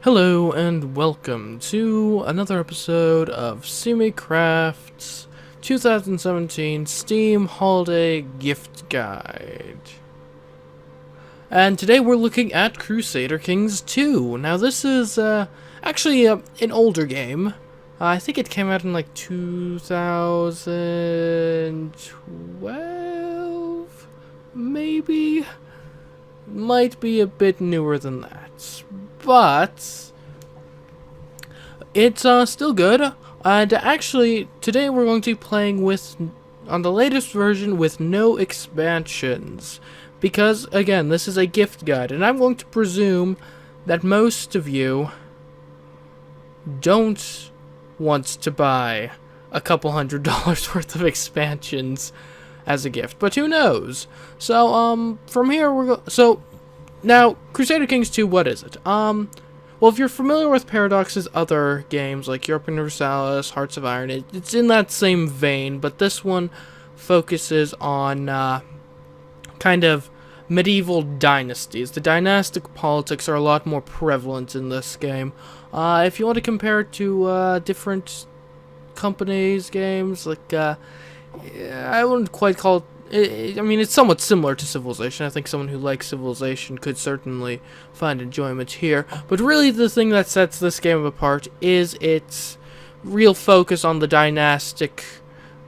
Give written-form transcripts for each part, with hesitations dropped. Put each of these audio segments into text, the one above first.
Hello and welcome to another episode of CMeeCraft's 2017 Steam Holiday Gift Guide. And today we're looking at Crusader Kings II. Now this is actually an older game. I think it came out in like 2012, maybe? Might be a bit newer than that. But it's still good. And actually, today we're going to be playing on the latest version with no expansions. Because, again, this is a gift guide. And I'm going to presume that most of you don't want to buy a couple $100 worth of expansions as a gift. But who knows? So, from here So, now, Crusader Kings II, what is it? Well, if you're familiar with Paradox's other games, like Europe Universalis, Hearts of Iron, it's in that same vein, but this one focuses on, kind of medieval dynasties. The dynastic politics are a lot more prevalent in this game. If you want to compare it to, different companies' games, like, I wouldn't quite call it. I mean, it's somewhat similar to Civilization. I think someone who likes Civilization could certainly find enjoyment here. But really, the thing that sets this game apart is its real focus on the dynastic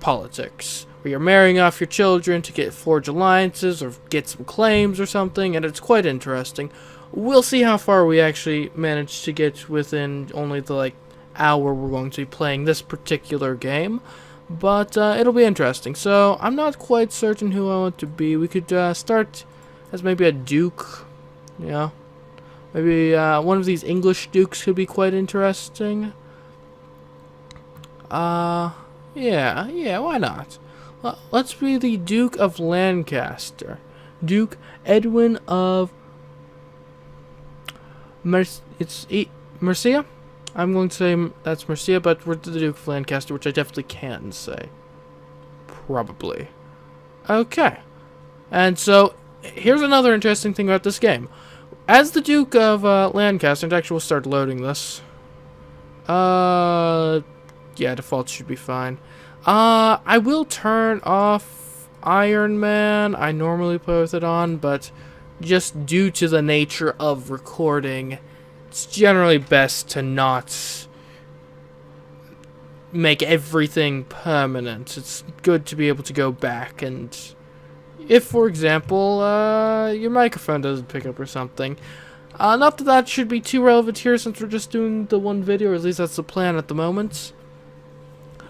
politics, where you're marrying off your children to forge alliances or get some claims or something, and it's quite interesting. We'll see how far we actually manage to get within only the hour we're going to be playing this particular game. But it'll be interesting. So I'm not quite certain who I want to be. We could start as maybe a duke. Yeah. Maybe one of these English dukes could be quite interesting. Yeah, why not? Let's be the Duke of Lancaster. Duke Edwin of Mercia? I'm going to say that's Mercia, but we're the Duke of Lancaster, which I definitely can say. Probably. Okay. And so, here's another interesting thing about this game. As the Duke of Lancaster, and actually we'll start loading this. Yeah, default should be fine. I will turn off Iron Man. I normally play with it on, but just due to the nature of recording, it's generally best to not make everything permanent. It's good to be able to go back, and if, for example, your microphone doesn't pick up or something. Not that should be too relevant here since we're just doing the one video, or at least that's the plan at the moment.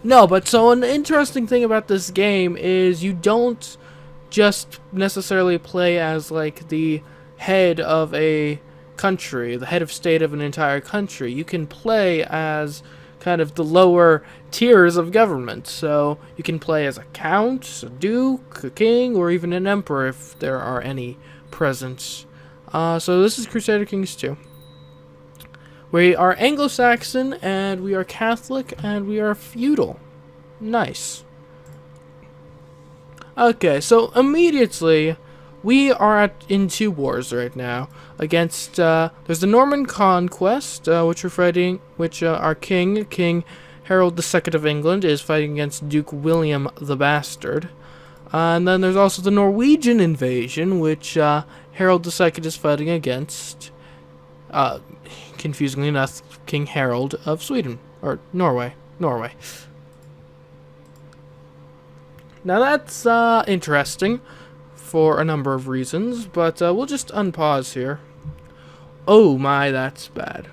No, but so an interesting thing about this game is you don't just necessarily play as, the head of a country, the head of state of an entire country. You can play as kind of the lower tiers of government. So you can play as a count, a duke, a king, or even an emperor if there are any present. So this is Crusader Kings II. We are Anglo-Saxon, and we are Catholic, and we are feudal. Nice. Okay, so immediately we are in two wars right now. Against, there's the Norman Conquest, which we're fighting, our King Harold II of England, is fighting against Duke William the Bastard. And then there's also the Norwegian invasion, which Harold II is fighting against, confusingly enough, King Harold of Sweden, or Norway. Now that's interesting for a number of reasons, but we'll just unpause here. Oh my, that's bad.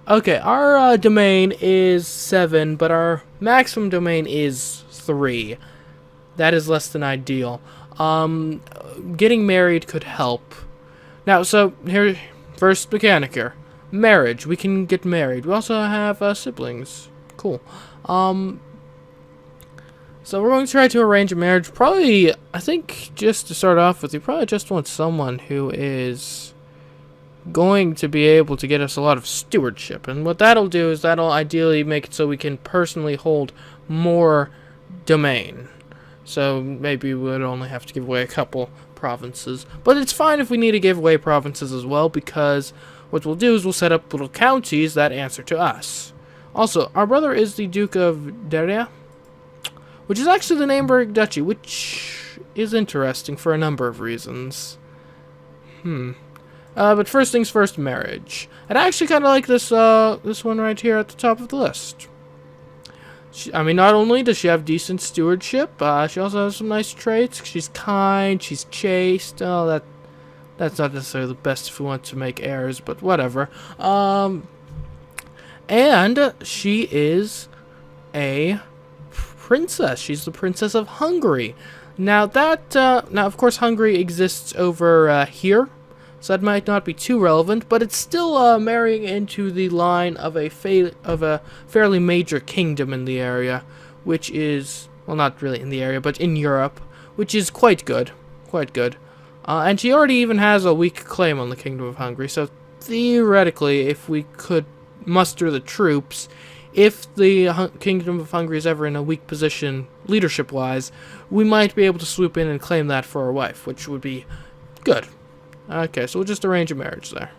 Okay, our domain is 7, but our maximum domain is 3. That is less than ideal. Getting married could help. Now, so here, first Paganica. Marriage, we can get married. We also have siblings. Cool. So we're going to try to arrange a marriage. Probably, I think, just to start off with, you probably just want someone who is going to be able to get us a lot of stewardship. And what that'll do is that'll ideally make it so we can personally hold more domain. So maybe we would only have to give away a couple provinces. But it's fine if we need to give away provinces as well, because what we'll do is we'll set up little counties that answer to us. Also, our brother is the Duke of Deria, which is actually the Naumburg Duchy, which is interesting for a number of reasons. But first things first, marriage. And I actually kind of like this this one right here at the top of the list. I mean, not only does she have decent stewardship, she also has some nice traits. She's kind, she's chaste. Oh, that's not necessarily the best if we want to make heirs, but whatever. And she is a princess. She's the Princess of Hungary. Now now of course Hungary exists over here, so that might not be too relevant, but it's still marrying into the line of a fairly major kingdom in the area, which is, well, not really in the area, but in Europe, which is quite good, and she already even has a weak claim on the Kingdom of Hungary, so theoretically, if we could muster the troops, if the Kingdom of Hungary is ever in a weak position, leadership-wise, we might be able to swoop in and claim that for our wife, which would be good. Okay, so we'll just arrange a marriage there.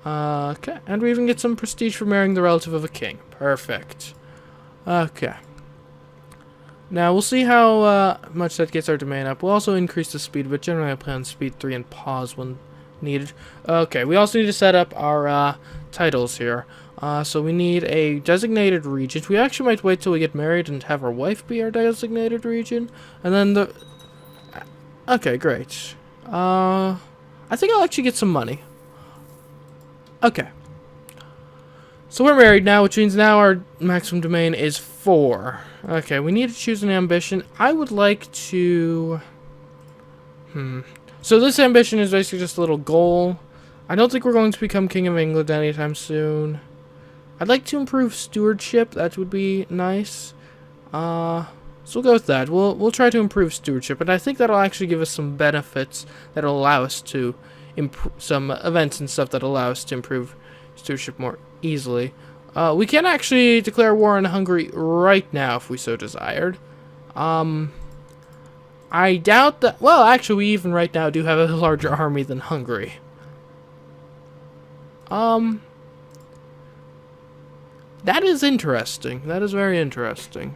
Okay, and we even get some prestige for marrying the relative of a king. Perfect. Okay. Now, we'll see how much that gets our domain up. We'll also increase the speed, but generally I plan on speed 3 and pause when needed. Okay, we also need to set up our titles here. So we need a designated regent. We actually might wait till we get married and have our wife be our designated regent. And then okay, great. I think I'll actually get some money. Okay. So we're married now, which means now our maximum domain is 4. Okay, we need to choose an ambition. I would like to... So this ambition is basically just a little goal. I don't think we're going to become King of England anytime soon. I'd like to improve stewardship. That would be nice. So we'll go with that. We'll try to improve stewardship, and I think that'll actually give us some benefits that'll allow us to improve some events and stuff that allow us to improve stewardship more easily. We can actually declare war on Hungary right now if we so desired. I doubt that. Well, actually, we even right now do have a larger army than Hungary. That is interesting. That is very interesting.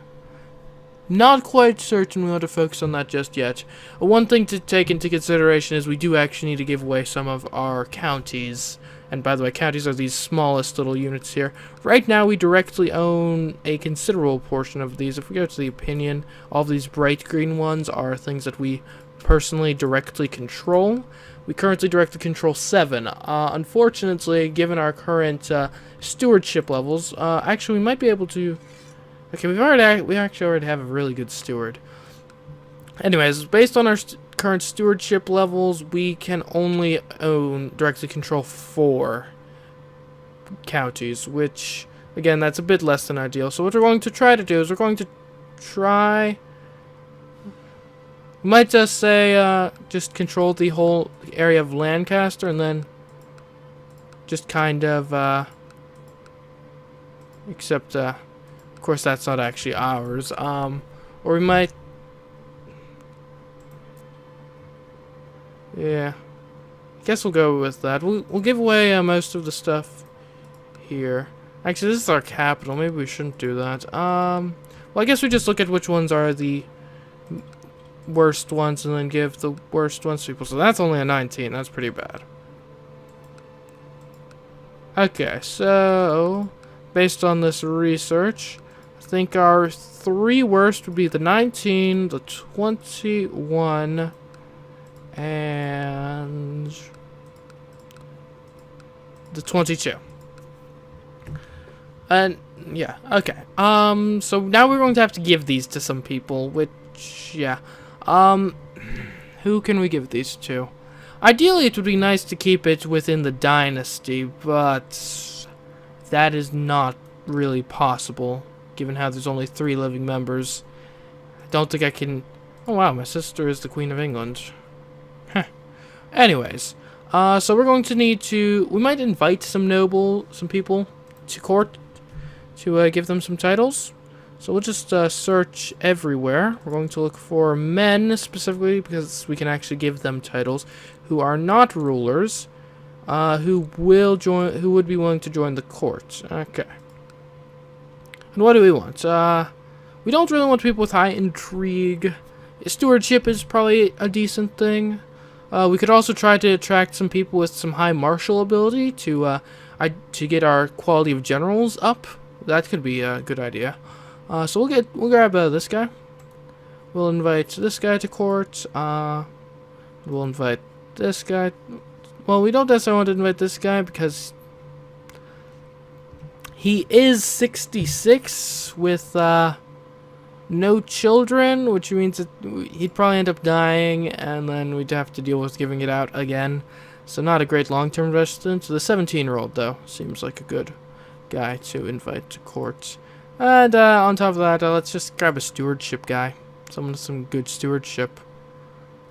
Not quite certain we want to focus on that just yet. One thing to take into consideration is we do actually need to give away some of our counties. And by the way, counties are these smallest little units here. Right now, we directly own a considerable portion of these. If we go to the opinion, all of these bright green ones are things that we personally directly control. We currently directly control 7. Unfortunately, given our current stewardship levels, actually we might be able to... Okay, we actually already have a really good steward. Anyways, based on our current stewardship levels, we can only directly control 4 counties, which, again, that's a bit less than ideal. So what we're going to try to do is we're going to try... We might just say, just control the whole area of Lancaster, and then just kind of, except, of course, that's not actually ours. Or we might... Yeah. Guess we'll go with that. We'll give away most of the stuff here. Actually, this is our capital. Maybe we shouldn't do that. Well, I guess we just look at which ones are the worst ones and then give the worst ones to people. So that's only a 19. That's pretty bad. Okay, so based on this research, I think our 3 worst would be the 19, the 21, and the 22. And yeah, okay. So now we're going to have to give these to some people, which, yeah. Who can we give these to? Ideally, it would be nice to keep it within the dynasty, but that is not really possible, given how there's only 3 living members. I don't think I can... Oh wow, my sister is the Queen of England. Heh. Anyways, so we're going to need to... We might invite some people to court to give them some titles. So we'll just search everywhere. We're going to look for men specifically because we can actually give them titles who are not rulers. who would be willing to join the court. Okay. And what do we want? We don't really want people with high intrigue. Stewardship is probably a decent thing. We could also try to attract some people with some high martial ability to get our quality of generals up. That could be a good idea. So we'll grab this guy. We'll invite this guy to court. We'll invite this guy. Well, we don't necessarily want to invite this guy because he is 66 with no children, which means that he'd probably end up dying, and then we'd have to deal with giving it out again. So not a great long-term investment. So the 17-year-old, though, seems like a good guy to invite to court. And on top of that, let's just grab a stewardship guy. Someone with some good stewardship.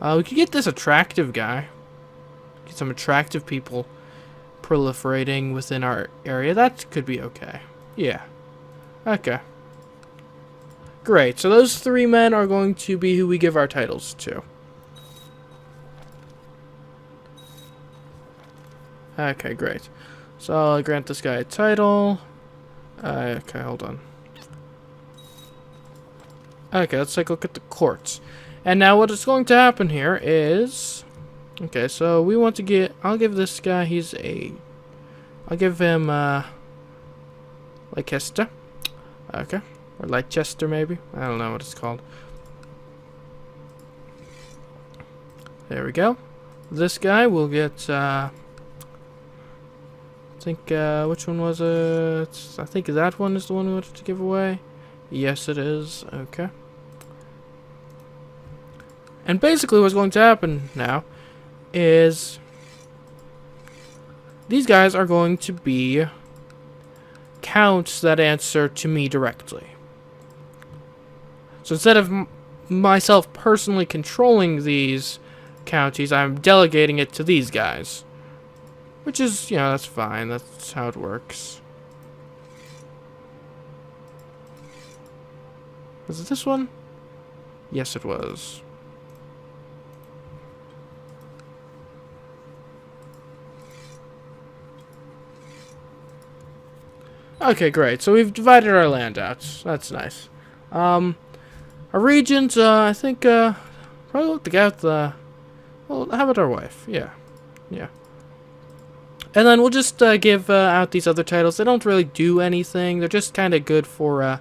We could get this attractive guy. Get some attractive people proliferating within our area. That could be okay. Yeah. Okay. Great. So those 3 men are going to be who we give our titles to. Okay, great. So I'll grant this guy a title. Okay, hold on. Okay, let's take a look at the courts. And now what is going to happen here is... Okay, so we want to get... I'll give this guy, I'll give him, Lancaster. Okay. Or Leicester, maybe? I don't know what it's called. There we go. This guy will get, I think, which one was it? I think that one is the one we wanted to give away. Yes, it is. Okay. And basically what's going to happen now is these guys are going to be counts that answer to me directly. So instead of myself personally controlling these counties, I'm delegating it to these guys. Which is, you know, that's fine. That's how it works. Was it this one? Yes, it was. Okay, great. So we've divided our land out. That's nice. Our regent, I think, probably look to get the... Well, how about our wife? Yeah. Yeah. And then we'll just give out these other titles. They don't really do anything. They're just kind of good for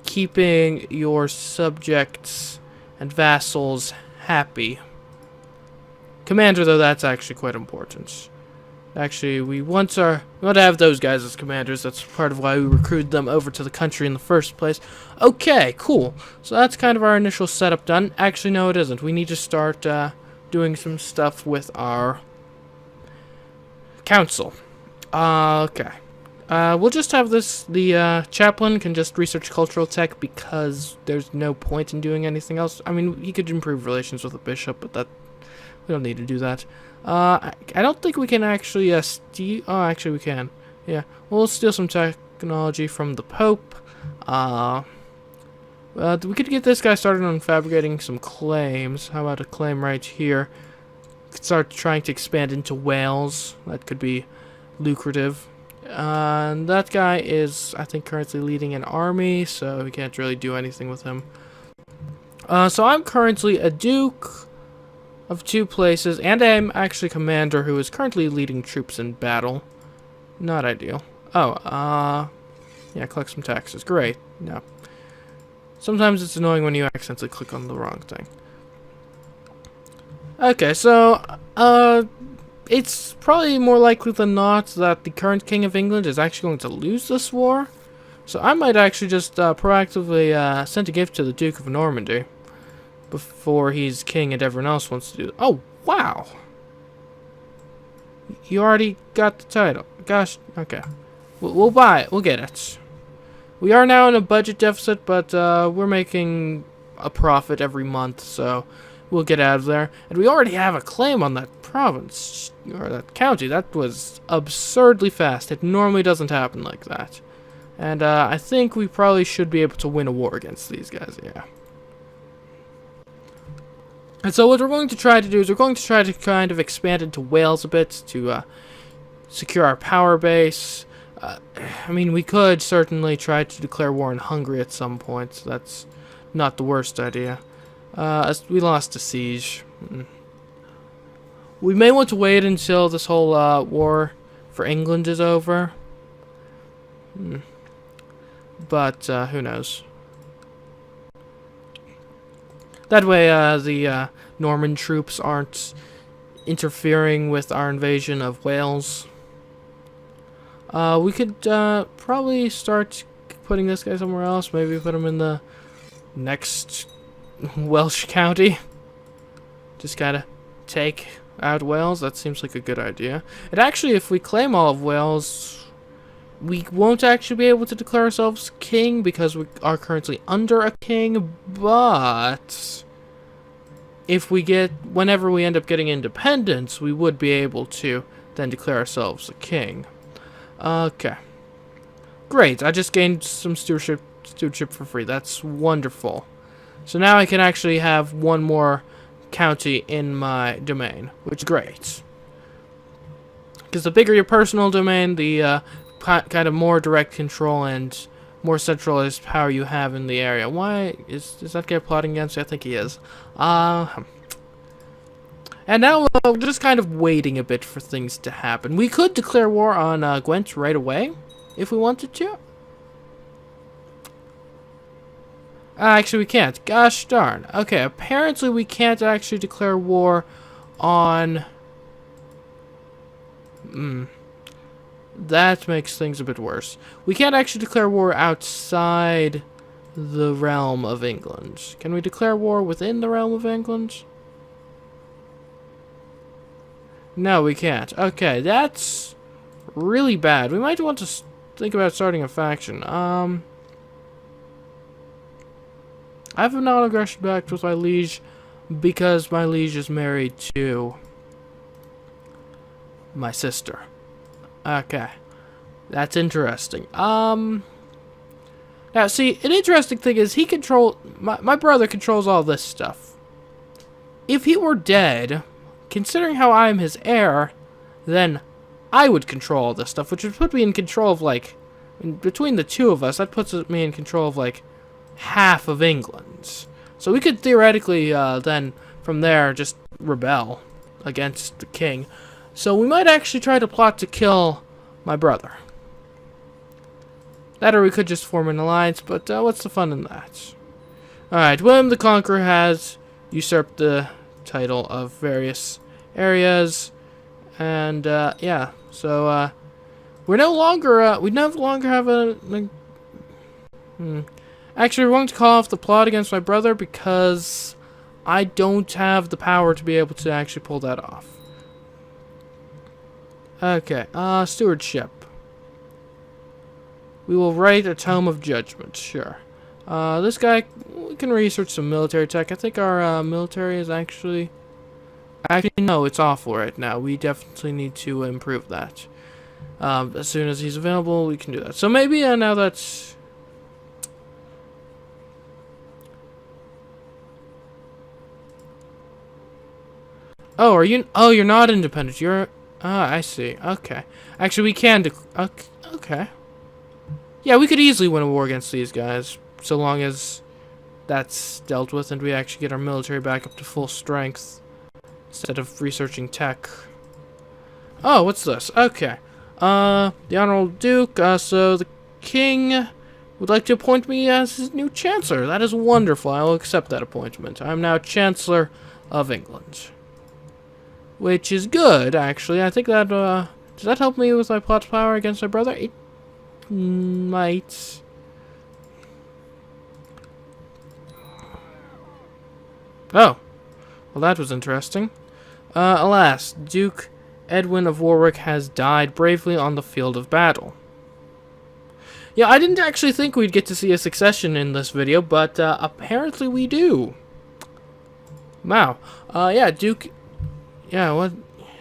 keeping your subjects and vassals happy. Commander, though, that's actually quite important. Actually, we want to have those guys as commanders. That's part of why we recruited them over to the country in the first place. Okay, cool. So that's kind of our initial setup done. Actually, no, it isn't. We need to start doing some stuff with our council. Okay. We'll just have this. The chaplain can just research cultural tech because there's no point in doing anything else. I mean, he could improve relations with the bishop, but that we don't need to do that. I don't think we can actually steal... Oh, actually we can. Yeah, we'll steal some technology from the Pope. We could get this guy started on fabricating some claims. How about a claim right here? Could start trying to expand into Wales. That could be lucrative. And that guy is, I think, currently leading an army, so we can't really do anything with him. So I'm currently a duke of 2 places, and I'm actually commander who is currently leading troops in battle. Not ideal. Oh, yeah, collect some taxes. Great. No. Sometimes it's annoying when you accidentally click on the wrong thing. Okay, so, it's probably more likely than not that the current King of England is actually going to lose this war. So I might actually just proactively send a gift to the Duke of Normandy before he's king and everyone else wants to do it. Oh, wow! You already got the title. Gosh, okay. We'll buy it. We'll get it. We are now in a budget deficit, but we're making a profit every month, so we'll get out of there. And we already have a claim on that province, or that county. That was absurdly fast. It normally doesn't happen like that. And I think we probably should be able to win a war against these guys, yeah. And so what we're going to try to do is we're going to try to kind of expand into Wales a bit to secure our power base. I mean, we could certainly try to declare war on Hungary at some point. So that's not the worst idea. We lost a siege. We may want to wait until this whole war for England is over. But who knows? That way the Norman troops aren't interfering with our invasion of Wales. We could probably start putting this guy somewhere else. Maybe put him in the next Welsh county. Just gotta take out Wales. That seems like a good idea. And actually, if we claim all of Wales, we won't actually be able to declare ourselves king because we are currently under a king. But if we whenever we end up getting independence, we would be able to then declare ourselves a king. Okay. Great. I just gained some stewardship for free. That's wonderful. So now I can actually have one more county in my domain, which is great. Because the bigger your personal domain, the kind of more direct control and more centralized power you have in the area. Why is that guy plotting against me? I think he is. And now we're just kind of waiting a bit for things to happen. We could declare war on Gwent right away if we wanted to. Actually, we can't. Gosh darn. Okay, apparently we can't actually declare war on... That makes things a bit worse. We can't actually declare war outside the realm of England. Can we declare war within the realm of England? No, we can't. Okay, that's really bad. We might want to think about starting a faction. I have a non-aggression pact with my liege because my liege is married to my sister. Okay. That's interesting. Now, see, an interesting thing is my brother controls all this stuff. If he were dead, considering how I'm his heir, then I would control all this stuff, which would put me in control of, like, between the two of us, that puts me in control of, like, half of England. So we could theoretically, then, from there, just rebel against the king. So we might actually try to plot to kill my brother. That, or we could just form an alliance, but what's the fun in that? Alright, William the Conqueror has usurped the title of various areas, and, yeah, so, we no longer have Actually, we're going to call off the plot against my brother because I don't have the power to be able to actually pull that off. Okay, stewardship. We will write a tome of judgment, sure. This guy, we can research some military tech. I think our military is actually no, it's awful right now. We definitely need to improve that. As soon as he's available, we can do that. So maybe now that's... Oh, are you... Oh, you're not independent. You're... Ah, I see. Okay. Actually, we can... Okay. Yeah, we could easily win a war against these guys, so long as that's dealt with and we actually get our military back up to full strength instead of researching tech. Oh, what's this? Okay. The Honorable Duke, so the King would like to appoint me as his new Chancellor. That is wonderful. I will accept that appointment. I am now Chancellor of England. Which is good, actually. I think that, does that help me with my plot power against my brother? It might. Oh. Well, that was interesting. Alas, Duke Edwin of Warwick has died bravely on the field of battle. Yeah, I didn't actually think we'd get to see a succession in this video, but apparently we do. Wow. Yeah, Duke... Yeah, what?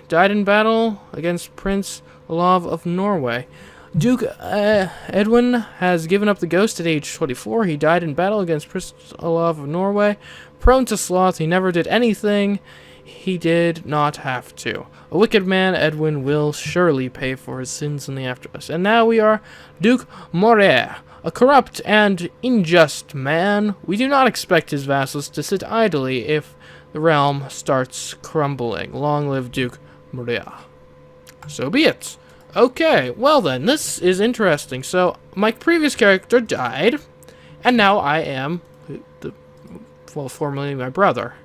Died in battle against Prince Olav of Norway. Duke Edwin has given up the ghost at age 24. He died in battle against Prince Olav of Norway. Prone to sloth, he never did anything he did not have to. A wicked man, Edwin, will surely pay for his sins in the afterlife. And now we are Duke Moray, a corrupt and unjust man. We do not expect his vassals to sit idly if the realm starts crumbling. Long live Duke Moray. So be it. Okay, well then, this is interesting. So, my previous character died, and now I am, formerly my brother.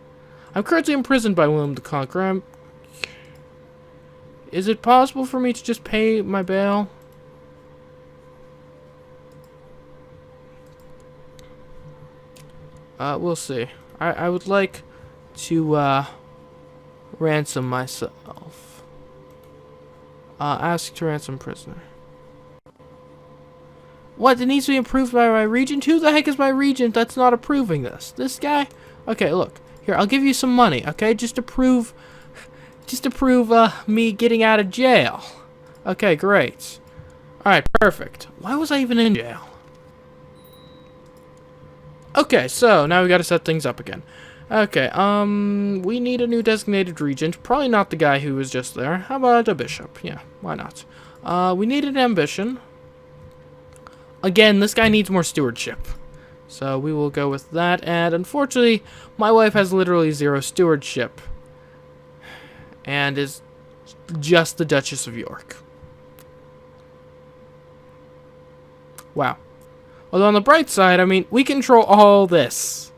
I'm currently imprisoned by William the Conqueror. Is it possible for me to just pay my bail? We'll see. I would like to, ransom myself. Ask to ransom prisoner. What? It needs to be approved by my regent? Who the heck is my regent that's not approving this? This guy? Okay, look. Here, I'll give you some money, okay? Just to prove me getting out of jail. Okay, great. Alright, perfect. Why was I even in jail? Okay, so now we gotta set things up again. Okay, we need a new designated regent. Probably not the guy who was just there. How about a bishop? Yeah, why not? We need an ambition. Again, this guy needs more stewardship. So we will go with that. And unfortunately, my wife has literally 0 stewardship. And is just the Duchess of York. Wow. Although on the bright side, I mean, we control all this.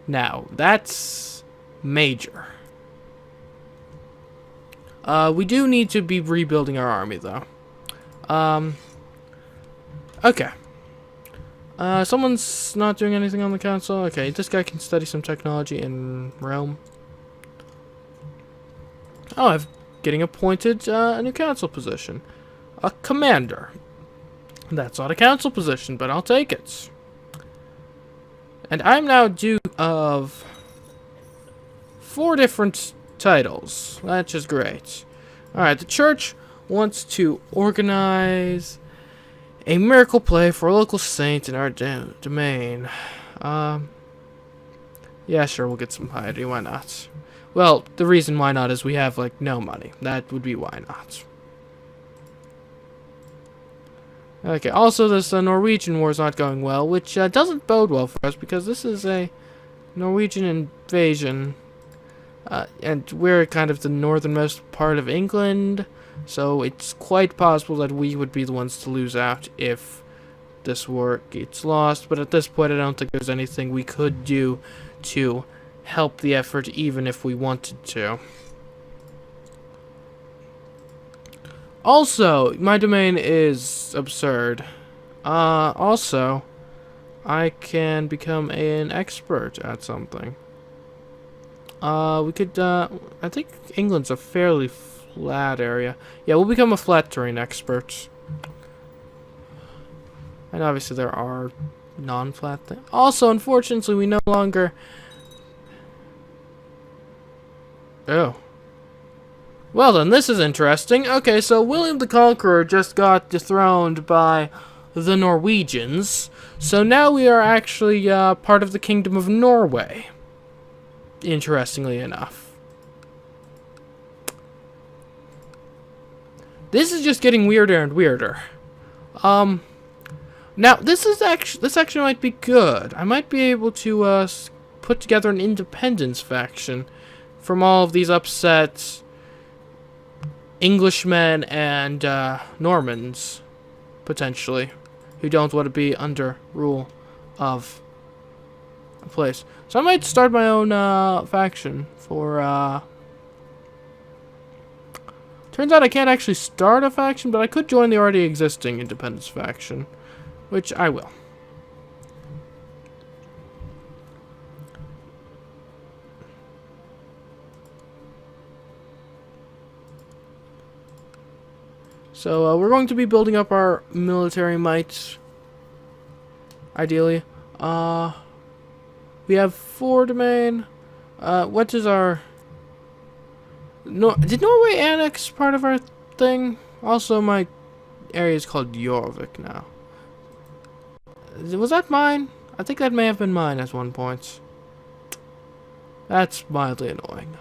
Now, that's major. We do need to be rebuilding our army, though. Okay. Someone's not doing anything on the council. Okay, this guy can study some technology in Rome. Oh, I'm getting appointed a new council position. A commander. That's not a council position, but I'll take it. And I'm now Duke of 4 different titles. That's just great. Alright, the church wants to organize a miracle play for a local saint in our domain. Yeah, sure, we'll get some piety. Why not? Well, the reason why not is we have, like, no money. That would be why not. Okay, also this Norwegian war is not going well, which doesn't bode well for us because this is a Norwegian invasion. And we're kind of the northernmost part of England, so it's quite possible that we would be the ones to lose out if this war gets lost. But at this point, I don't think there's anything we could do to help the effort, even if we wanted to. Also, my domain is absurd. Also, I can become an expert at something. We could, I think England's a fairly flat area. Yeah, we'll become a flat terrain expert. And obviously there are non-flat things. Also, unfortunately, we no longer... Oh. Well then, this is interesting. Okay, so William the Conqueror just got dethroned by the Norwegians. So now we are actually part of the Kingdom of Norway. Interestingly enough. This is just getting weirder and weirder. Now this actually might be good. I might be able to put together an independence faction from all of these upset Englishmen and Normans, potentially, who don't want to be under rule of a place. So I might start my own faction for... Turns out I can't actually start a faction, but I could join the already existing independence faction, which I will. So we're going to be building up our military might, ideally. We have 4 domain. What is our... Did Norway annex part of our thing? Also, my area is called Jorvik now. Was that mine? I think that may have been mine at one point. That's mildly annoying.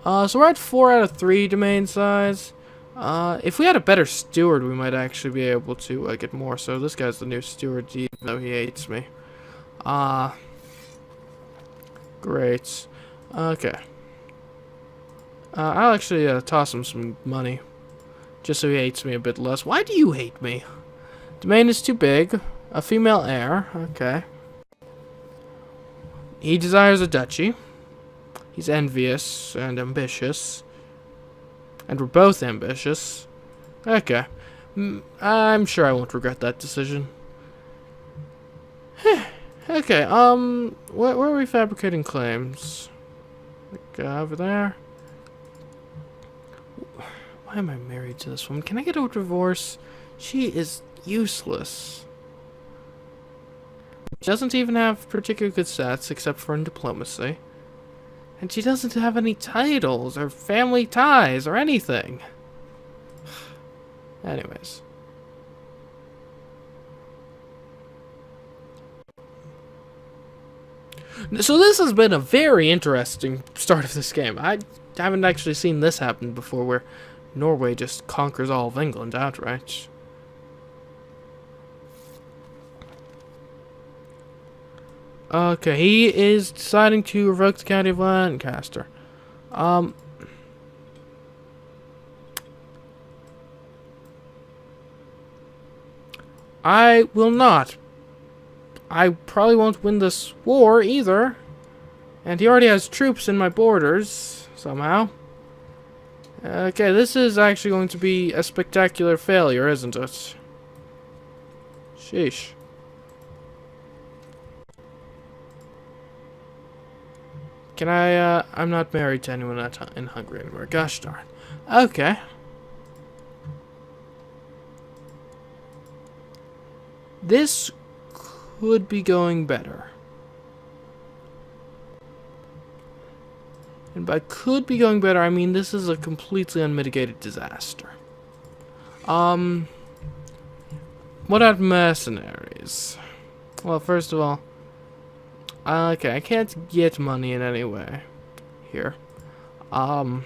So we're at 4 out of 3 domain size. If we had a better steward, we might actually be able to get more. So this guy's the new steward, even though he hates me. Great. Okay. I'll actually toss him some money, just so he hates me a bit less. Why do you hate me? Domain is too big. A female heir. Okay. He desires a duchy. He's envious and ambitious. And we're both ambitious. Okay. I'm sure I won't regret that decision. Okay, where are we fabricating claims? Like, over there? Why am I married to this woman? Can I get a divorce? She is useless. She doesn't even have particularly good stats, except for in diplomacy. And she doesn't have any titles, or family ties, or anything. Anyways. So this has been a very interesting start of this game. I haven't actually seen this happen before, where Norway just conquers all of England outright. Okay, he is deciding to revoke the county of Lancaster. I will not. I probably won't win this war either. And he already has troops in my borders, somehow. Okay, this is actually going to be a spectacular failure, isn't it? Sheesh. Can I, I'm not married to anyone in Hungary anymore. Gosh darn. Okay. This could be going better. And by could be going better, I mean this is a completely unmitigated disaster. What about mercenaries? Well, first of all, okay, I can't get money in any way here. Can't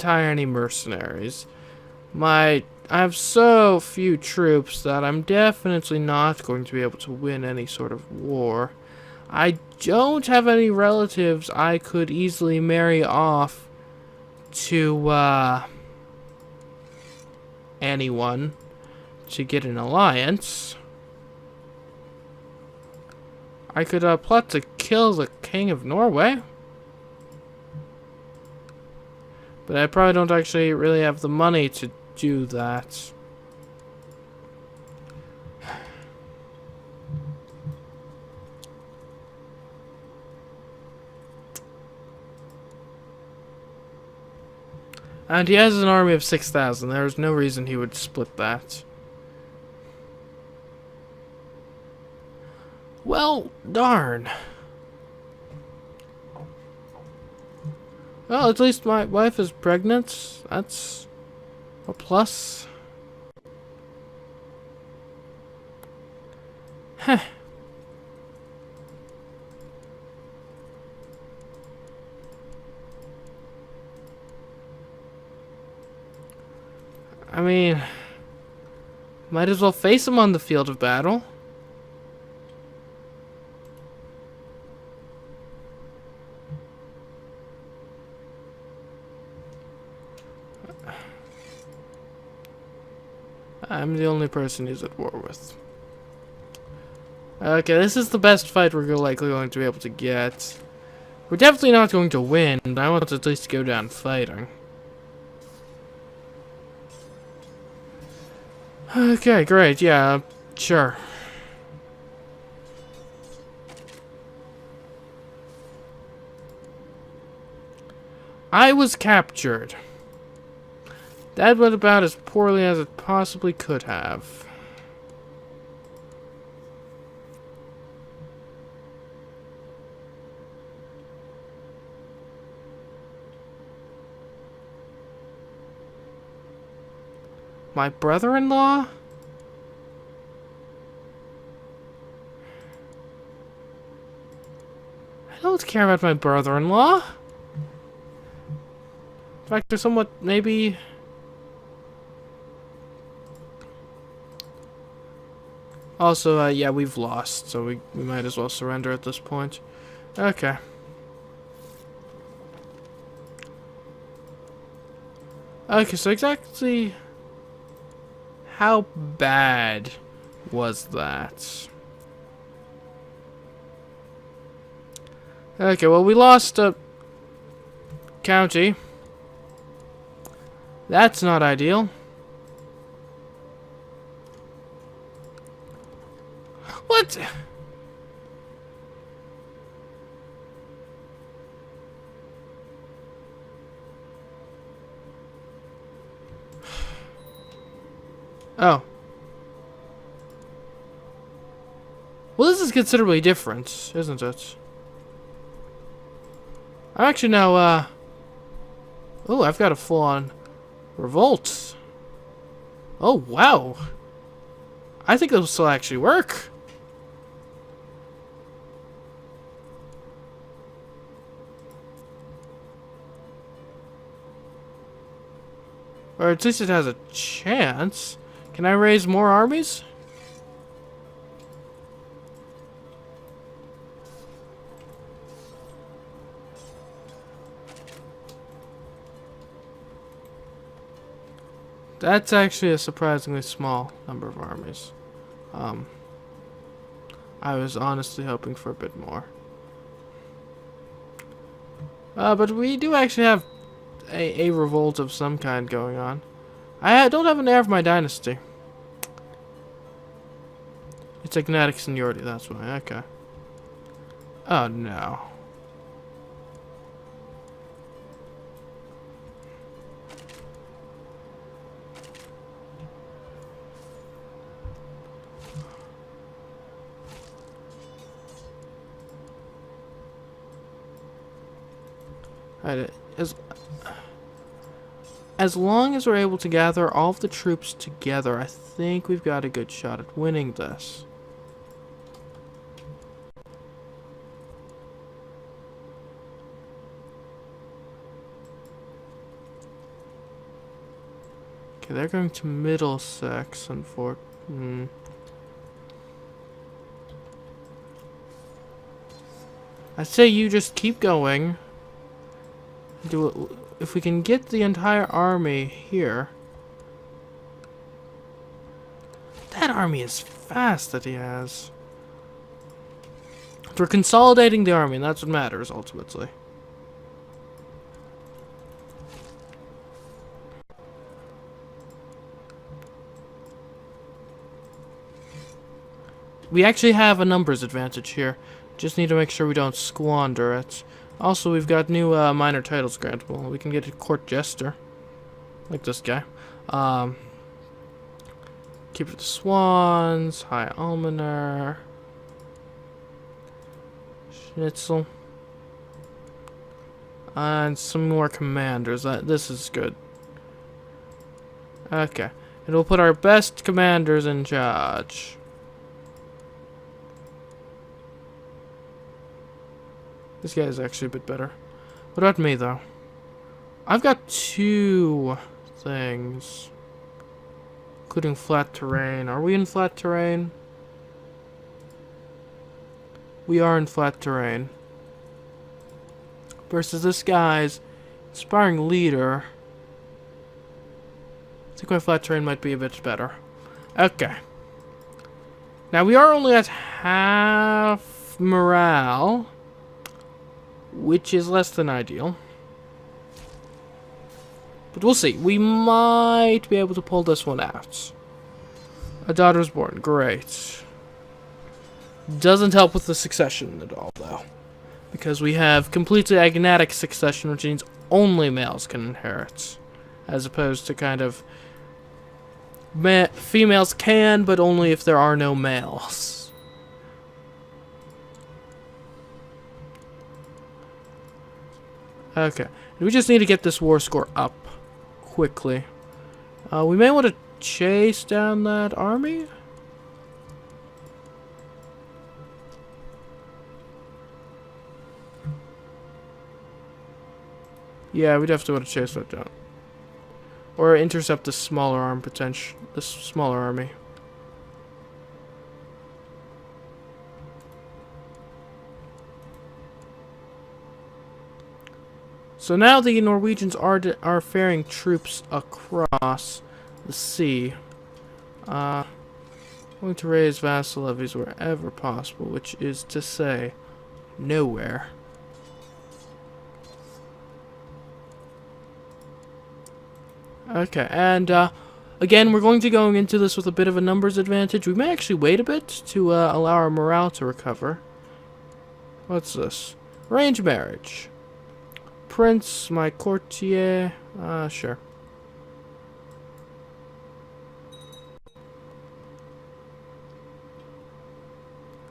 hire any mercenaries. I have so few troops that I'm definitely not going to be able to win any sort of war. I don't have any relatives I could easily marry off to anyone to get an alliance. I could plot to kill the King of Norway. But I probably don't actually really have the money to do that. And he has an army of 6,000. There's no reason he would split that. Well, darn. Well, at least my wife is pregnant. That's a plus. Heh. I mean, might as well face him on the field of battle. I'm the only person he's at war with. Okay, this is the best fight we're likely going to be able to get. We're definitely not going to win, but I want to at least go down fighting. Okay, great, yeah, sure. I was captured. That went about as poorly as it possibly could have. My brother-in-law? I don't care about my brother-in-law. In fact, they're somewhat, maybe... Also, yeah, we've lost, so we might as well surrender at this point. Okay. Okay, so exactly how bad was that? Okay, well, we lost a county. That's not ideal. What? Oh. Well, this is considerably different, isn't it? I'm actually now, oh, I've got a full-on revolt. Oh, wow. I think this will still actually work. Or at least it has a chance. Can I raise more armies? That's actually a surprisingly small number of armies. I was honestly hoping for a bit more. But we do actually have a revolt of some kind going on. I don't have an heir of my dynasty. It's agnatic seniority, that's why. Okay. Oh no. Alright, as long as we're able to gather all of the troops together, I think we've got a good shot at winning this. Okay, they're going to Middlesex, unfortunately. I say you just keep going. Do it. If we can get the entire army here. That army is fast that he has. We're consolidating the army, and that's what matters ultimately. We actually have a numbers advantage here. Just need to make sure we don't squander it. Also, we've got new minor titles grantable. We can get a court jester, like this guy. Keep it the Swans, High Almoner, Schnitzel, and some more commanders. This is good. Okay, and we'll put our best commanders in charge. This guy is actually a bit better. What about me, though? I've got 2 things. Including flat terrain. Are we in flat terrain? We are in flat terrain. Versus this guy's inspiring leader. I think my flat terrain might be a bit better. Okay. Now, we are only at half morale, which is less than ideal. But we'll see. We might be able to pull this one out. A daughter's born. Great. Doesn't help with the succession at all, though. Because we have completely agnatic succession, which means only males can inherit. As opposed to kind of... females can, but only if there are no males. Okay. We just need to get this war score up quickly. We may want to chase down that army. Yeah, we'd have to go to chase that down. Or intercept the smaller the smaller army. So now the Norwegians are ferrying troops across the sea. Going to raise vassal levies wherever possible, which is to say, nowhere. Okay, and again, we're going to go into this with a bit of a numbers advantage. We may actually wait a bit to allow our morale to recover. What's this? Arranged marriage. Prince, my courtier. Sure.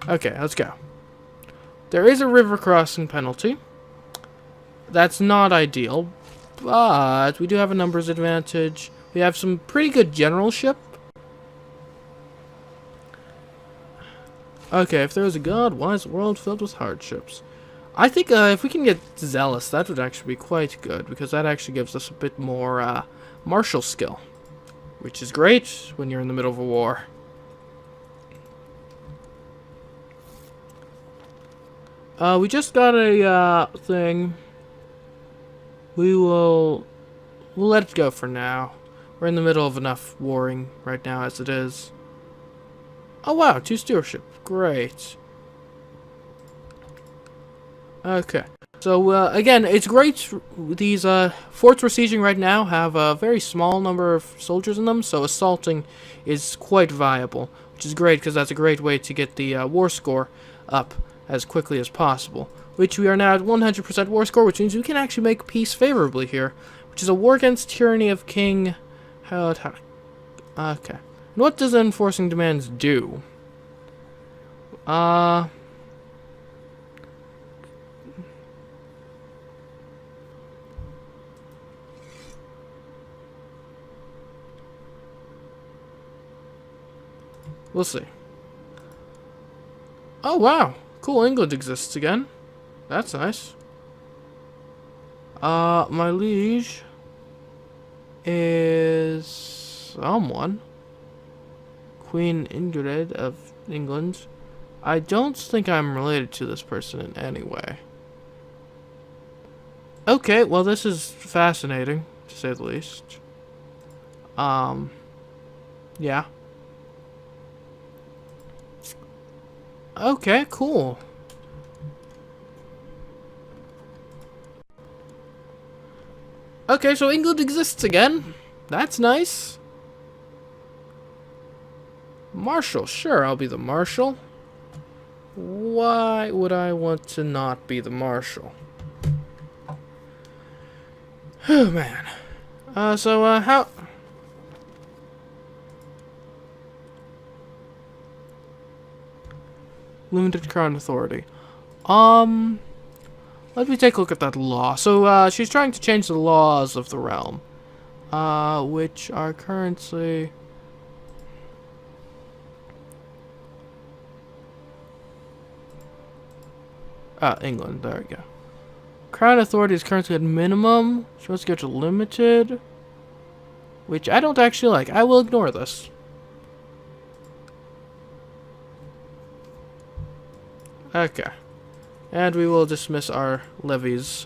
Okay, let's go. There is a river crossing penalty. That's not ideal, but we do have a numbers advantage. We have some pretty good generalship. Okay, if there is a god, why is the world filled with hardships? I think if we can get zealous, that would actually be quite good, because that actually gives us a bit more martial skill, which is great when you're in the middle of a war. We just got a thing. We'll let it go for now. We're in the middle of enough warring right now as it is. Oh wow, 2 stewardship. Great. Okay. So again, it's great. These forts we're sieging right now have a very small number of soldiers in them, so assaulting is quite viable, which is great because that's a great way to get the war score up as quickly as possible. Which we are now at 100% war score, which means we can actually make peace favorably here, which is a war against tyranny of King. Okay. And what does enforcing demands do? We'll see. Oh wow, cool. England exists again. That's nice. My liege is someone. Queen Ingrid of England. I don't think I'm related to this person in any way. Okay, well this is fascinating, to say the least. Yeah. Okay, cool. Okay, so England exists again. That's nice. Marshal, sure, I'll be the Marshal. Why would I want to not be the Marshal? Oh, man. How... Limited Crown Authority. Let me take a look at that law. So, she's trying to change the laws of the realm. Which are currently... England, there we go. Crown Authority is currently at minimum. She wants to go to limited. Which I don't actually like. I will ignore this. Okay. And we will dismiss our levies.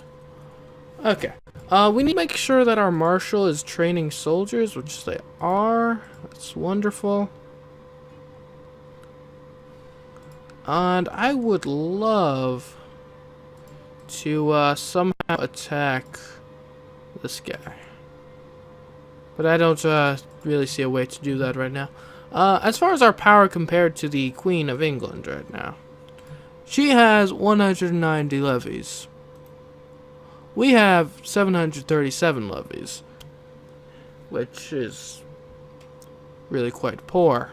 Okay. We need to make sure that our marshal is training soldiers, which they are. That's wonderful. And I would love to somehow attack this guy. But I don't really see a way to do that right now. As far as our power compared to the Queen of England right now. She has 190 levies. We have 737 levies. Which is really quite poor.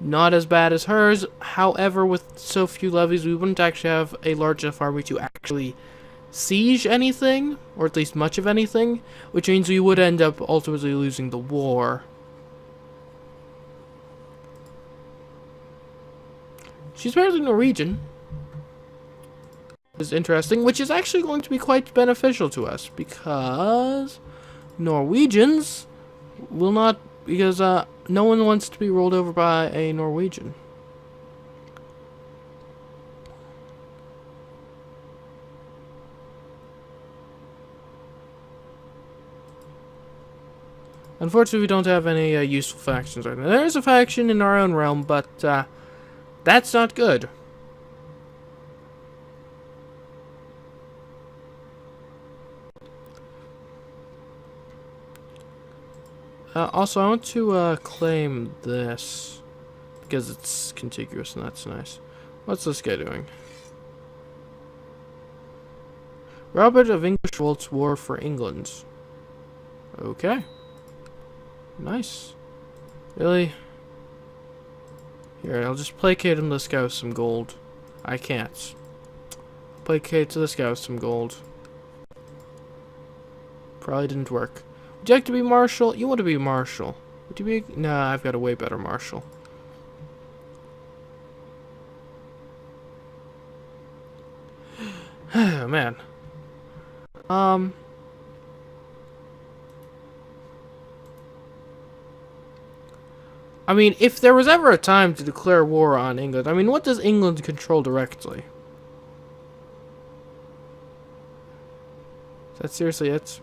Not as bad as hers. However, with so few levies, we wouldn't actually have a large enough army to actually siege anything, or at least much of anything, which means we would end up ultimately losing the war. She's barely Norwegian. is interesting, which is actually going to be quite beneficial to us, because Norwegians will not, because no one wants to be rolled over by a Norwegian. Unfortunately, we don't have any useful factions right now. There is a faction in our own realm, but that's not good. Also, I want to claim this because it's contiguous and that's nice. What's this guy doing? Robert of English Waltz War for England. Okay. Nice. Really? Here, I'll just placate him this guy with some gold. I can't. Placate to this guy with some gold. Probably didn't work. Would you like to be Marshal? You want to be Marshal. Would you be... Nah, I've got a way better Marshal. Man. I mean, if there was ever a time to declare war on England, I mean, what does England control directly? Is that seriously it?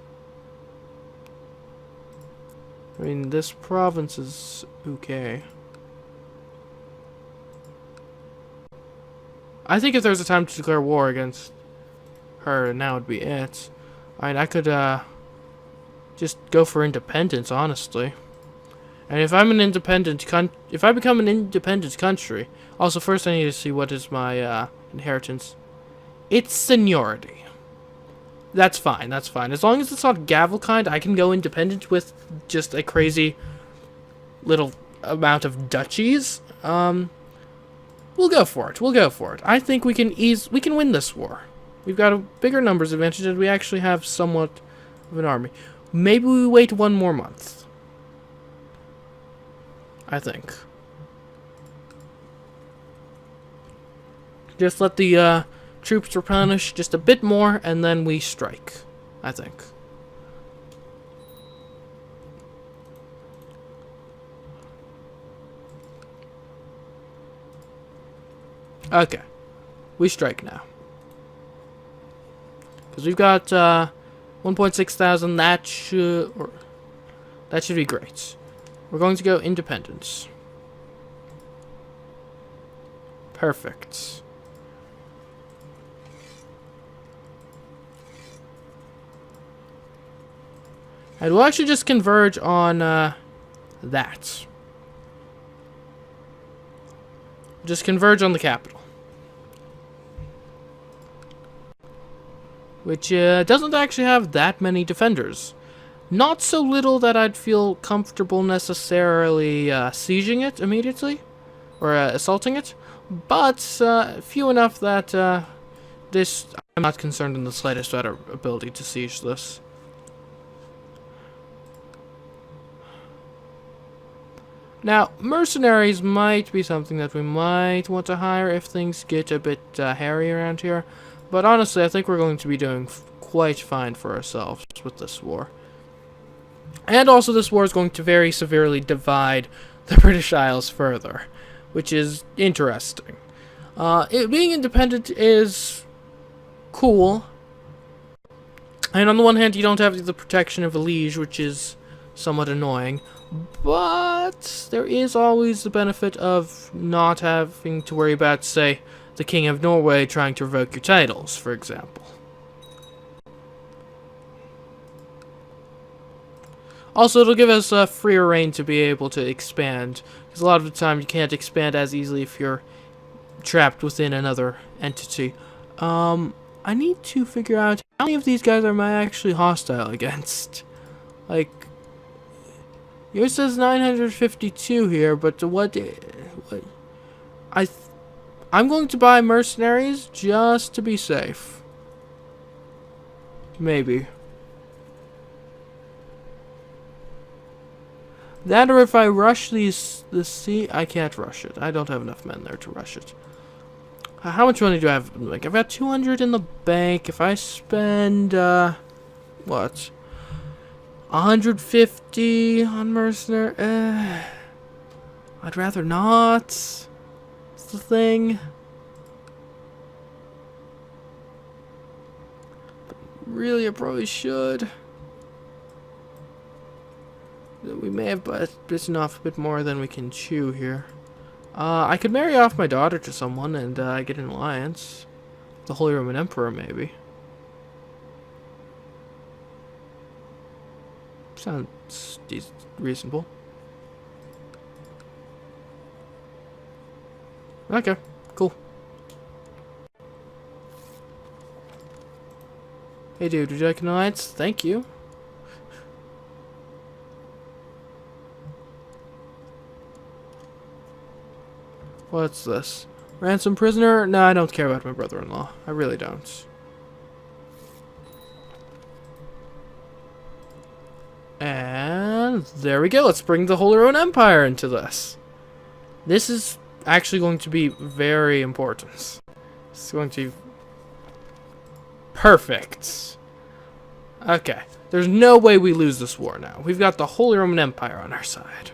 I mean, this province is okay. I think if there was a time to declare war against her, now would be it. I mean, I could, just go for independence, honestly. And if I'm an independent if I become an independent country, also first I need to see what is my inheritance. It's seniority. That's fine. That's fine. As long as it's not Gavelkind, I can go independent with just a crazy little amount of duchies. We'll go for it. We'll go for it. I think we can win this war. We've got a bigger numbers advantage, and we actually have somewhat of an army. Maybe we wait one more month. I think. Just let the troops replenish just a bit more, and then we strike. I think. Okay. We strike now. Because we've got 1.6 thousand. That should be great. We're going to go independence. Perfect. And we'll actually just converge on that. Just converge on the capital. Which doesn't actually have that many defenders. Not so little that I'd feel comfortable necessarily sieging it immediately, or assaulting it, but few enough that I'm not concerned in the slightest about our ability to siege this. Now, mercenaries might be something that we might want to hire if things get a bit hairy around here, but honestly, I think we're going to be doing quite fine for ourselves with this war. And also, this war is going to very severely divide the British Isles further, which is interesting. Being independent is cool. And on the one hand, you don't have the protection of a liege, which is somewhat annoying. But there is always the benefit of not having to worry about, say, the King of Norway trying to revoke your titles, for example. Also, it'll give us a freer reign to be able to expand, because a lot of the time you can't expand as easily if you're trapped within another entity. I need to figure out how many of these guys am I actually hostile against. Like, yours says 952 here, but I'm going to buy mercenaries just to be safe. Maybe. That, or if I rush the sea, I can't rush it. I don't have enough men there to rush it. How much money do I have? Like, I've got 200 in the bank. If I spend, what? 150 on mercenary? I'd rather not. That's the thing. But really, I probably should. We may have bitten off a bit more than we can chew here. I could marry off my daughter to someone and get an alliance. The Holy Roman Emperor, maybe. Sounds reasonable. Okay, cool. Hey dude, would you like an alliance? Thank you. What's this? Ransom prisoner? No, I don't care about my brother-in-law. I really don't. And there we go. Let's bring the Holy Roman Empire into this. This is actually going to be very important. It's going to be perfect. Okay. There's no way we lose this war now. We've got the Holy Roman Empire on our side.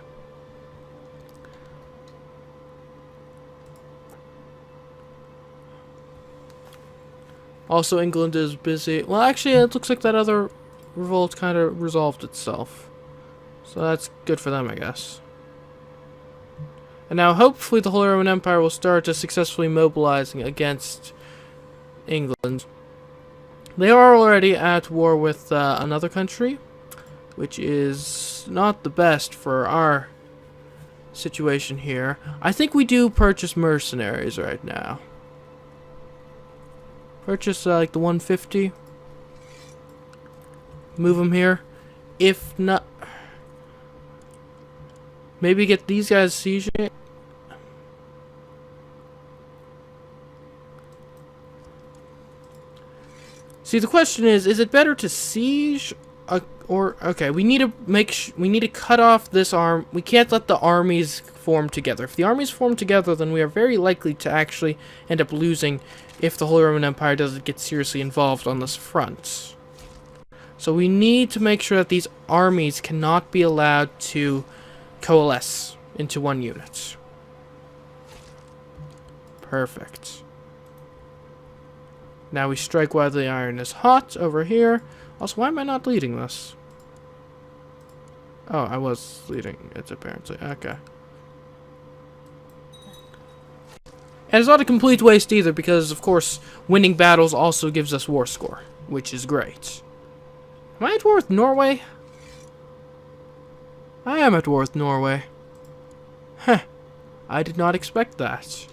Also, England is busy. Well, actually, it looks like that other revolt kind of resolved itself. So that's good for them, I guess. And now, hopefully, the Holy Roman Empire will start to successfully mobilizing against England. They are already at war with another country, which is not the best for our situation here. I think we do purchase mercenaries right now. Purchase like the 150. Move them here. If not, maybe get these guys sieging. See, the question is it better to siege or okay? We need to cut off this arm. We can't let the armies form together. If the armies form together, then we are very likely to actually end up losing if the Holy Roman Empire doesn't get seriously involved on this front. So we need to make sure that these armies cannot be allowed to coalesce into one unit. Perfect. Now we strike while the iron is hot over here. Also, why am I not leading this? Oh, I was leading it apparently. Okay. And it's not a complete waste either because, of course, winning battles also gives us war score, which is great. Am I at war with Norway? I am at war with Norway. Heh. I did not expect that.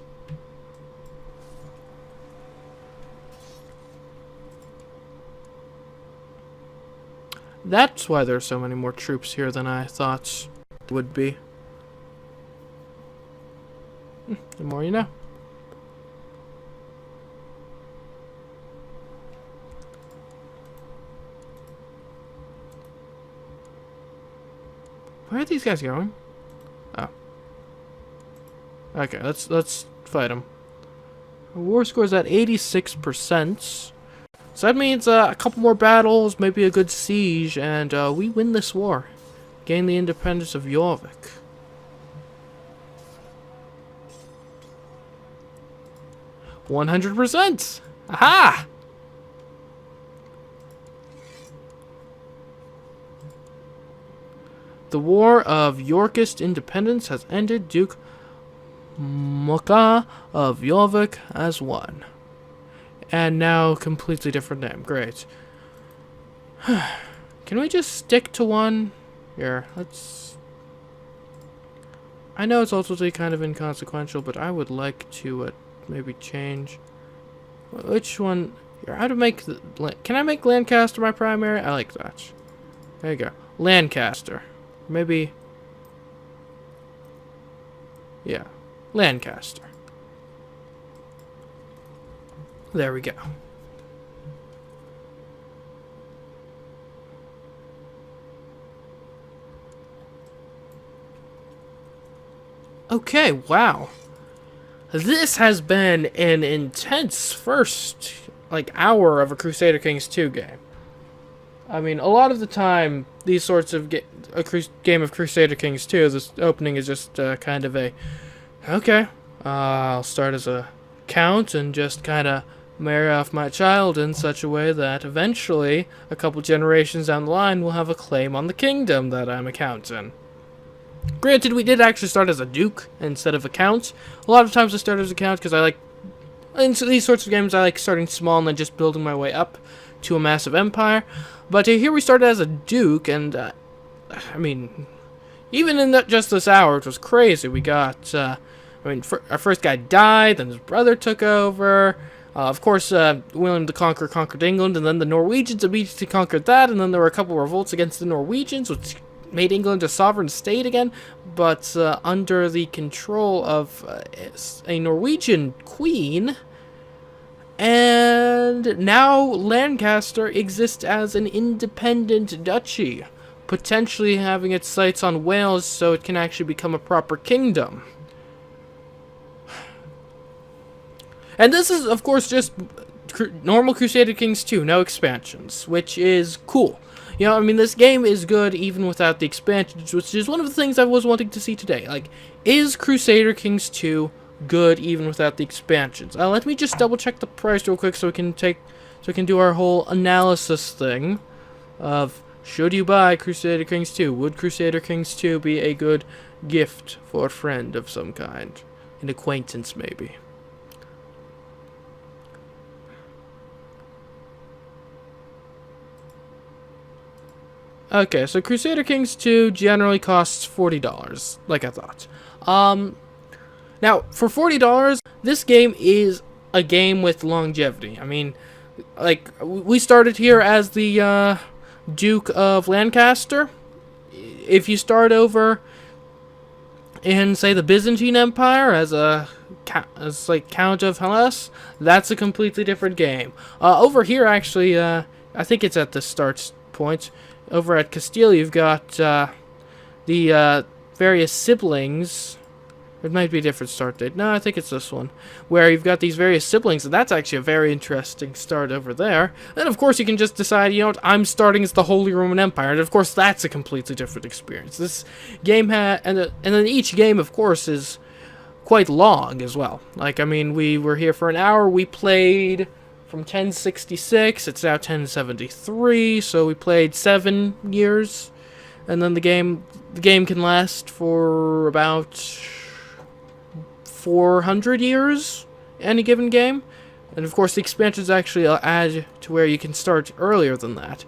That's why there's so many more troops here than I thought would be. The more you know. Where are these guys going? Oh. Okay, let's fight them. Our war score's at 86%. So that means a couple more battles, maybe a good siege, and we win this war. Gain the independence of Jorvik. $100%! Aha! The War of Yorkist Independence has ended. Duke Moka of Jorvik has won. And now, completely different name. Great. Can we just stick to one? Here, let's... I know it's ultimately kind of inconsequential, but I would like to maybe change. Which one? Here, how to make... Can I make Lancaster my primary? I like that. There you go. Lancaster. Maybe... Yeah. Lancaster. There we go. Okay, wow. this has been an intense first, like, hour of a Crusader Kings II game. I mean, a lot of the time, these sorts of game of Crusader Kings 2, this opening is just kind of a, okay, I'll start as a count and just kind of marry off my child in such a way that eventually, a couple generations down the line, we'll have a claim on the kingdom that I'm a count in. Granted, we did actually start as a duke instead of a count. A lot of times I start as a count because I like, in these sorts of games, I like starting small and then just building my way up to a massive empire. But here we started as a duke, and I mean, even in just this hour, it was crazy. We got, our first guy died, then his brother took over. Of course, William the Conqueror conquered England, and then the Norwegians immediately conquered that, and then there were a couple of revolts against the Norwegians, which made England a sovereign state again, but under the control of a Norwegian queen. And now Lancaster exists as an independent duchy, potentially having its sights on Wales so it can actually become a proper kingdom. And this is, of course, just normal Crusader Kings 2, no expansions, which is cool. You know, I mean, this game is good even without the expansions, which is one of the things I was wanting to see today. Like, is Crusader Kings 2 good even without the expansions? Let me just double check the price real quick so we can do our whole analysis thing of should you buy Crusader Kings 2? Would Crusader Kings 2 be a good gift for a friend of some kind? An acquaintance, maybe. Okay, so Crusader Kings 2 generally costs $40, like I thought. Now, for $40, this game is a game with longevity. I mean, like, we started here as the Duke of Lancaster. If you start over in, say, the Byzantine Empire as Count of Hellas, that's a completely different game. Over here, actually, I think it's at the start point. Over at Castile, you've got the various siblings. It might be a different start date. No, I think it's this one. Where you've got these various siblings, and that's actually a very interesting start over there. And of course, you can just decide, you know what, I'm starting as the Holy Roman Empire. And of course, that's a completely different experience. This game and then each game, of course, is quite long as well. Like, I mean, we were here for an hour. We played from 1066, it's now 1073, so we played 7 years, and then the game can last for about 400 years, any given game, and of course the expansions actually add to where you can start earlier than that.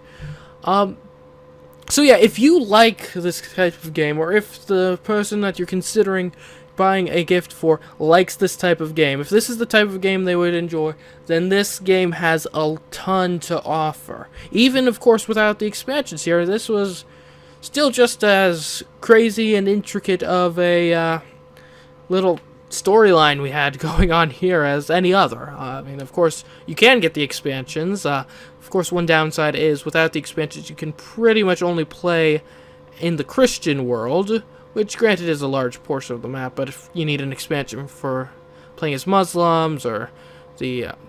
So yeah, if you like this type of game, or if the person that you're considering buying a gift for likes this type of game, if this is the type of game they would enjoy, then this game has a ton to offer. Even, of course, without the expansions here, this was still just as crazy and intricate of a little storyline we had going on here as any other. I mean, of course, you can get the expansions. Of course, one downside is without the expansions, you can pretty much only play in the Christian world, which, granted, is a large portion of the map, but if you need an expansion for playing as Muslims, or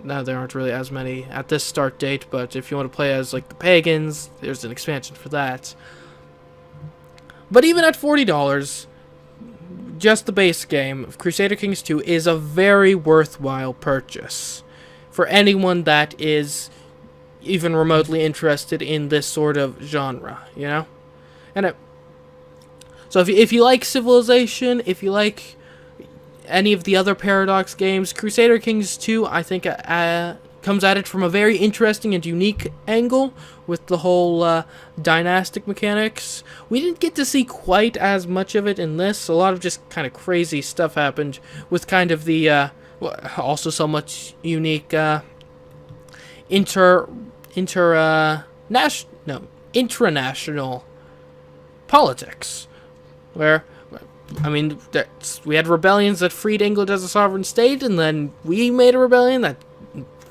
now there aren't really as many at this start date, but if you want to play as, like, the pagans, there's an expansion for that. But even at $40, just the base game of Crusader Kings 2 is a very worthwhile purchase for anyone that is even remotely interested in this sort of genre, you know? And so if you like Civilization, if you like any of the other Paradox games, Crusader Kings 2, I think, comes at it from a very interesting and unique angle with the whole dynastic mechanics. We didn't get to see quite as much of it in this. A lot of just kind of crazy stuff happened with kind of the also so much unique intranational politics. Where, I mean, we had rebellions that freed England as a sovereign state, and then we made a rebellion that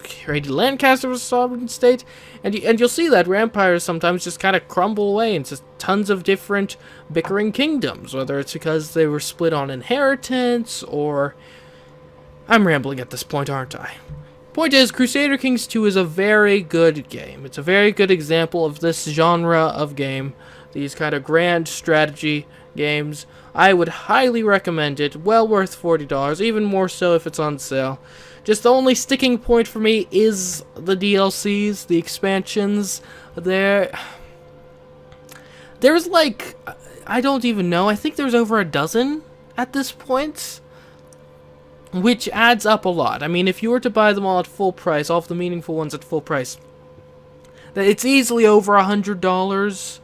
created Lancaster as a sovereign state, and you'll see that where empires sometimes just kind of crumble away into tons of different bickering kingdoms, whether it's because they were split on inheritance, or I'm rambling at this point, aren't I? Point is, Crusader Kings II is a very good game. It's a very good example of this genre of game, these kind of grand strategy games. I would highly recommend it. Well worth $40, even more so if it's on sale. Just the only sticking point for me is the DLCs, the expansions. There's like, I don't even know, I think there's over a dozen at this point, which adds up a lot. I mean, if you were to buy them all at full price, all of the meaningful ones at full price, it's easily over $100,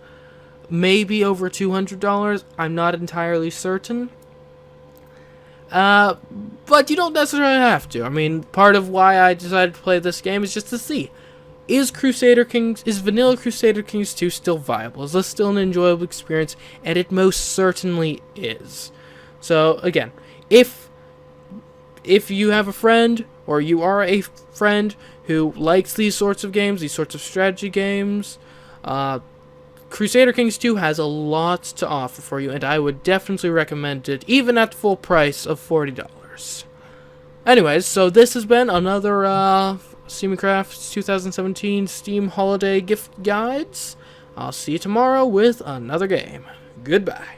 maybe over $200. I'm not entirely certain. But you don't necessarily have to. I mean, part of why I decided to play this game is just to see, is vanilla Crusader Kings 2 still viable? Is this still an enjoyable experience? And it most certainly is. So, again, if you have a friend, or you are a friend who likes these sorts of games, these sorts of strategy games, Crusader Kings 2 has a lot to offer for you, and I would definitely recommend it, even at full price of $40. Anyways, so this has been another CMeeCraft's 2017 Steam Holiday Gift Guides. I'll see you tomorrow with another game. Goodbye.